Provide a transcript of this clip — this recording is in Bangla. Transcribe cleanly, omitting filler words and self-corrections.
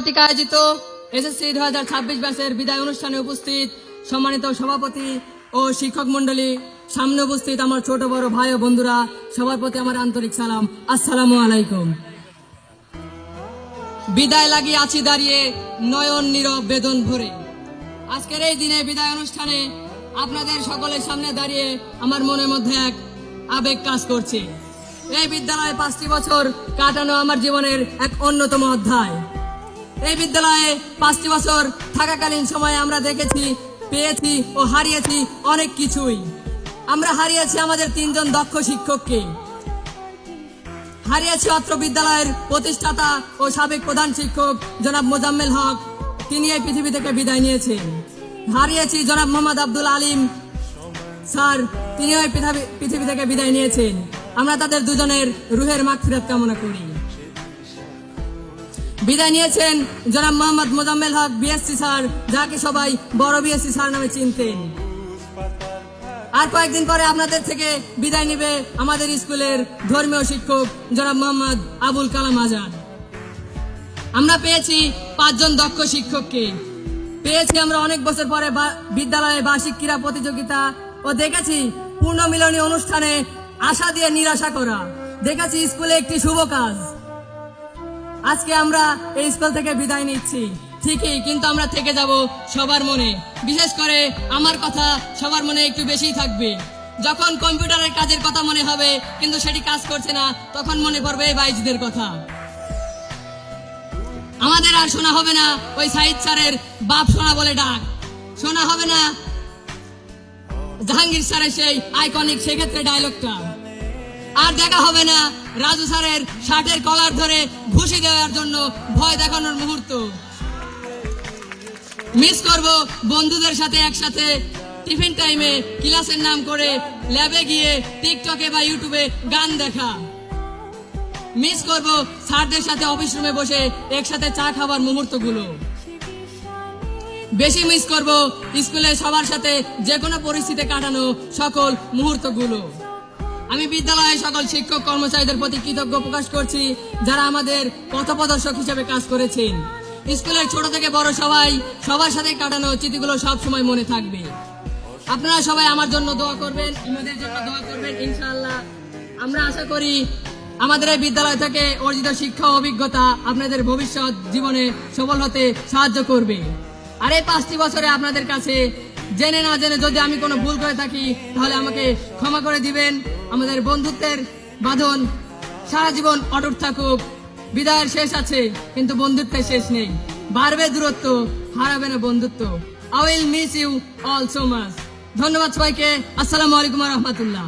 কর্তৃক আয়োজিত এসএসসি 2026 ব্যাচের বিদায় অনুষ্ঠানে উপস্থিত সম্মানিত সভাপতি ও শিক্ষক মন্ডলী, সামনে উপস্থিত আমার ছোট বড় ভাই ও বন্ধুরা, সবার প্রতি আমার আন্তরিক সালাম। আসসালামু আলাইকুম। বিদায় লাগিয়ে আছি দাঁড়িয়ে, নয়ন নীরব বেদন ভরে। আজকের এই দিনে বিদায় অনুষ্ঠানে আপনাদের সকলের সামনে দাঁড়িয়ে আমার মনের মধ্যে এক আবেগ কাজ করছে। এই বিদ্যালয়ে 5টি বছর কাটানো আমার জীবনের এক অন্যতম অধ্যায়। এই বিদ্যালয়ে 5টি বছর থাকাকালীন সময়ে আমরা দেখেছি, পেয়েছি ও হারিয়েছি অনেক কিছুই। আমরা হারিয়েছি আমাদের 3 জন দক্ষ শিক্ষককে, হারিয়েছি অত্র বিদ্যালয়ের প্রতিষ্ঠাতা ও সাবেক প্রধান শিক্ষক জনাব মোজাম্মেল হক, তিনি এই পৃথিবী থেকে বিদায় নিয়েছেন। হারিয়েছি জনাব মোহাম্মদ আব্দুল আলিম স্যার, তিনি এই পৃথিবী থেকে বিদায় নিয়েছেন। আমরা তাদের দুজনের রুহের মাগফিরাত কামনা করি। বিদায় নিয়েছেন জনাব মোহাম্মদ মোজাম্মেল হক বিএসসি স্যার, যাকে সবাই বড় বিএসসি স্যার নামে চিনতেন। আর কয়েকদিন পরে আপনাদের থেকে বিদায় নেবে আমাদের স্কুলের ধর্মীয় শিক্ষক জনাব মোহাম্মদ আবুল কালাম আজাদ। আমরা পেয়েছি 5 জন দক্ষ শিক্ষককে, পেয়েছি আমরা অনেক বছর পরে বিদ্যালয়ে বার্ষিক ক্রীড়া প্রতিযোগিতা, ও দেখেছি পূর্ণমিলনী অনুষ্ঠানে আশা দিয়ে নিরাশা করা, দেখেছি স্কুলে একটি শুভ কাজ। আজকে আমরা এই স্কুল থেকে বিদায় নিচ্ছি ঠিকই, কিন্তু আমরা থেকে যাব সবার মনে। বিশেষ করে আমার কথা সবার মনে একটু বেশি থাকবে। যখন কম্পিউটারের কাজের কথা মনে হবে কিন্তু সেটি কাজ করছে না, তখন মনে পড়বে এই বাইজিদের কথা। আমাদের আর শোনা হবে না ওই সাইদ স্যারের বাপ শোনা বলে ডাক, শোনা হবে না জাহাঙ্গীর স্যারের সেই আইকনিক সেক্ষেত্রে ডায়লগটা, আর দেখা হবে না রাজু স্যারের শার্টের কলার ধরে ঘুষি দেওয়ার জন্য ভয় দেখানোর মুহূর্ত। মিস করব বন্ধুদের সাথে একসাথে টিফিন টাইমে ক্লাসের নাম করে ল্যাবে গিয়ে টিকটকে বা ইউটিউবে গান দেখা। মিস করব স্যারদের সাথে অফিস রুমে বসে একসাথে চা খাবার মুহূর্তগুলো। বেশি মিস করব স্কুলে সবার সাথে যে কোনো পরিস্থিতি কাটানো সকল মুহূর্তগুলো। আমি বিদ্যালয়ের সকল শিক্ষক কর্মচারীদের প্রতি কৃতজ্ঞ প্রকাশ করছি, যারা আমাদের পথপ্রদর্শক হিসেবে কাজ করেছেন। স্কুলের ছোট থেকে বড় সবার সাথে কাটানো স্মৃতিগুলো সব সময় মনে থাকবে। আপনারা সবাই আমার জন্য দোয়া করবেন, আমাদের জন্য দোয়া করবেন ইনশাআল্লাহ। আমরা আশা করি আমাদের এই বিদ্যালয় থেকে অর্জিত শিক্ষা ও অভিজ্ঞতা আপনাদের ভবিষ্যৎ জীবনে সফল হতে সাহায্য করবে। আর এই 5টি বছরে আপনাদের কাছে জেনে না জেনে যদি আমি কোনো ভুল করে থাকি, তাহলে আমাকে ক্ষমা করে দিবেন। আমাদের বন্ধুত্বের বাঁধন সারা জীবন অটুট থাকুক। বিদায়ের শেষ আছে কিন্তু বন্ধুত্বের শেষ নেই। বাড়বে দূরত্ব, হারাবে না বন্ধুত্ব। I will miss you all so much. ধন্যবাদ সবাইকে। আসসালামু আলাইকুম ওয়া রাহমাতুল্লাহ।